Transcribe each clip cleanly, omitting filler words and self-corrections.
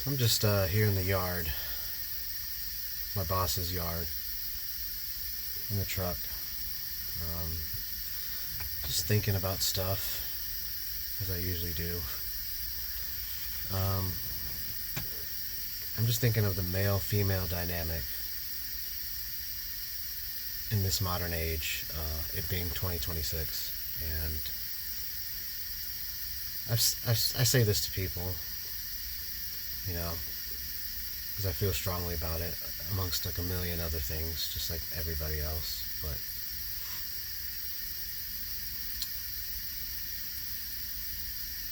I'm just here in the yard, my boss's yard, in the truck. Um, just thinking about stuff, as I usually do. Um, I'm just thinking of the male-female dynamic in this modern age, it being 2026. And I say this to people, you know, because I feel strongly about it, amongst like a million other things, just like everybody else. But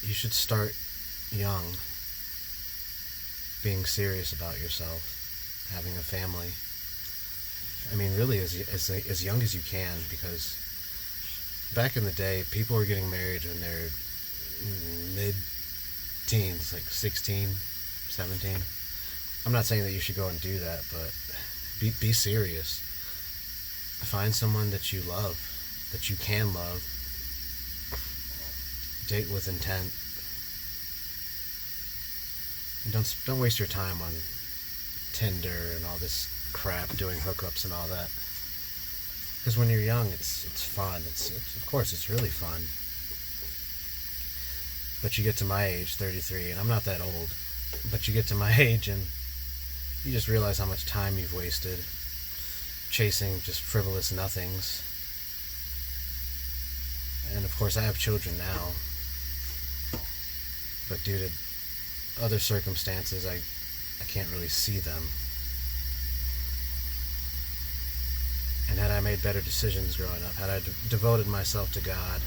you should start young, being serious about yourself, having a family. I mean, really, as young as you can, because back in the day, people were getting married when they're mid-teens, like 16, 17. I'm not saying that you should go and do that, but be serious. Find someone that you love, that you can love. Date with intent. And don't waste your time on Tinder and all this crap, doing hookups and all that. Because when you're young, it's fun. It's of course it's really fun. But you get to my age, 33, and I'm not that old. But you get to my age and you just realize how much time you've wasted chasing just frivolous nothings. And of course, I have children now. But due to other circumstances, I can't really see them. And had I made better decisions growing up, had I devoted myself to God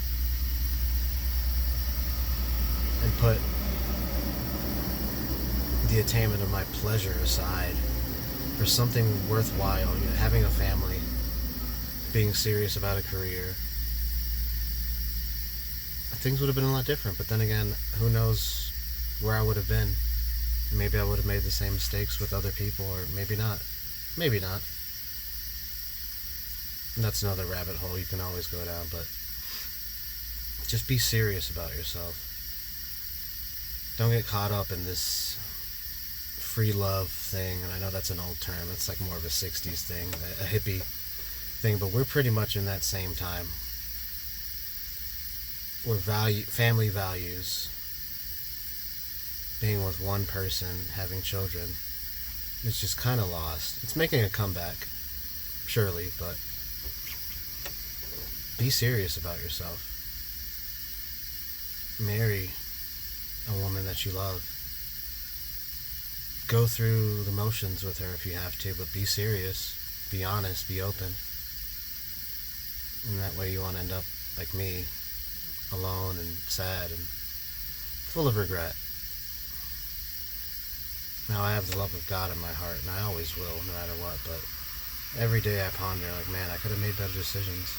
and put the attainment of my pleasure aside for something worthwhile, having a family, being serious about a career, things would have been a lot different. But then again, who knows where I would have been. Maybe I would have made the same mistakes with other people, or maybe not. Maybe not. And that's another rabbit hole you can always go down, but just be serious about yourself. Don't get caught up in this free love thing, and I know that's an old term. It's like more of a 60s thing, a hippie thing, but we're pretty much in that same time where family values, being with one person, having children, is just kind of lost. It's making a comeback, surely, but be serious about yourself. Marry a woman that you love. Go through the motions with her if you have to, but be serious, be honest, be open. And that way you won't end up like me, alone and sad and full of regret. Now I have the love of God in my heart, and I always will, no matter what, but every day I ponder, like, man, I could have made better decisions.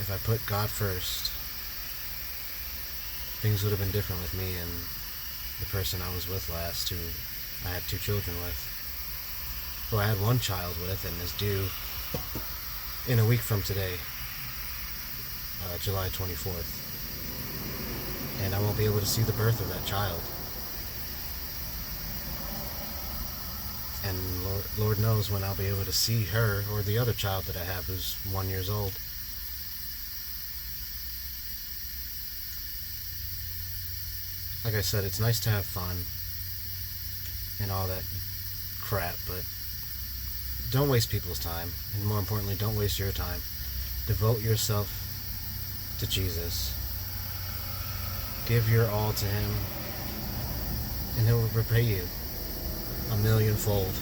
If I put God first, things would have been different with me and the person I was with last, who I had 2 children with. Who I had 1 child with and is due in a week from today, July 24th. And I won't be able to see the birth of that child. And Lord knows when I'll be able to see her or the other child that I have who's 1 year old. Like I said, it's nice to have fun and all that crap, but don't waste people's time. And more importantly, don't waste your time. Devote yourself to Jesus. Give your all to Him, and He'll repay you a millionfold.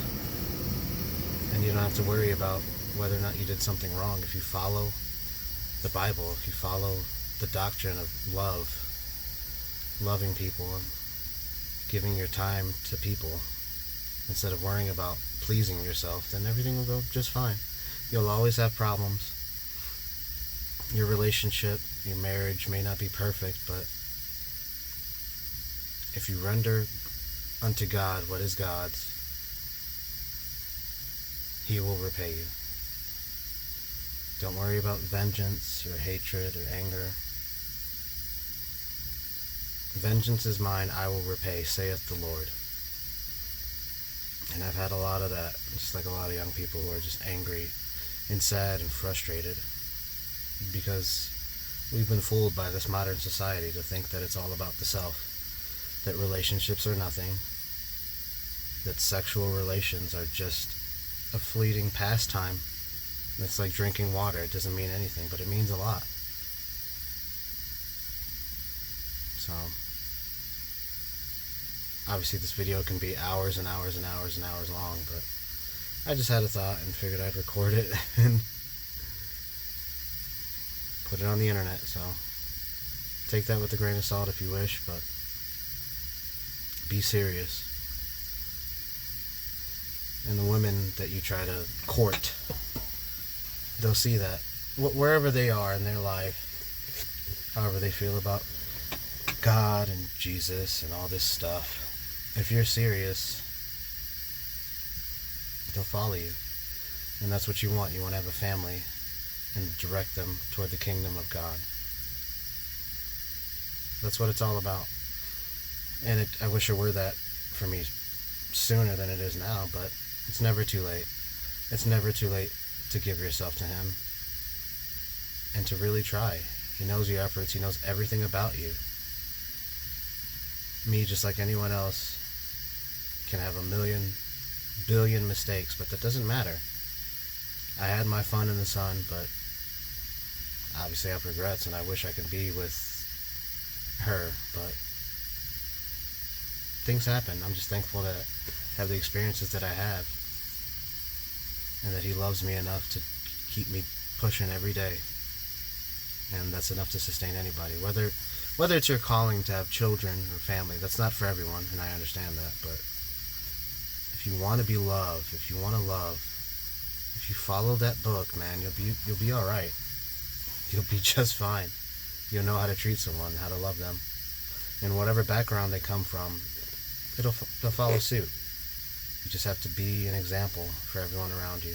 And you don't have to worry about whether or not you did something wrong. If you follow the Bible, if you follow the doctrine of love, loving people, and giving your time to people instead of worrying about pleasing yourself, then everything will go just fine. You'll always have problems. Your relationship, your marriage may not be perfect, but if you render unto God what is God's, He will repay you. Don't worry about vengeance or hatred or anger. Vengeance is mine, I will repay, saith the Lord. And I've had a lot of that, just like a lot of young people who are just angry and sad and frustrated because we've been fooled by this modern society to think that it's all about the self, that relationships are nothing, that sexual relations are just a fleeting pastime. It's like drinking water. It doesn't mean anything, but it means a lot. So, obviously this video can be hours and hours and hours and hours long, but I just had a thought and figured I'd record it and put it on the internet. So, take that with a grain of salt if you wish, but be serious. And the women that you try to court, they'll see that wherever they are in their life, however they feel about God and Jesus and all this stuff, if you're serious, they'll follow you. And that's what you want. You want to have a family and direct them toward the kingdom of God. That's what it's all about. And I wish it were that for me sooner than it is now, but it's never too late. It's never too late to give yourself to Him and to really try. He knows your efforts. He knows everything about you. Me, just like anyone else, can have a million, billion mistakes, but that doesn't matter. I had my fun in the sun, but obviously I have regrets, and I wish I could be with her, but things happen. I'm just thankful to have the experiences that I have, and that He loves me enough to keep me pushing every day, and that's enough to sustain anybody. Whether it's your calling to have children or family, that's not for everyone, and I understand that, but if you want to be loved, if you want to love, if you follow that book, man, you'll be all right. You'll be just fine. You'll know how to treat someone, how to love them, and whatever background they come from, they'll follow suit. You just have to be an example for everyone around you.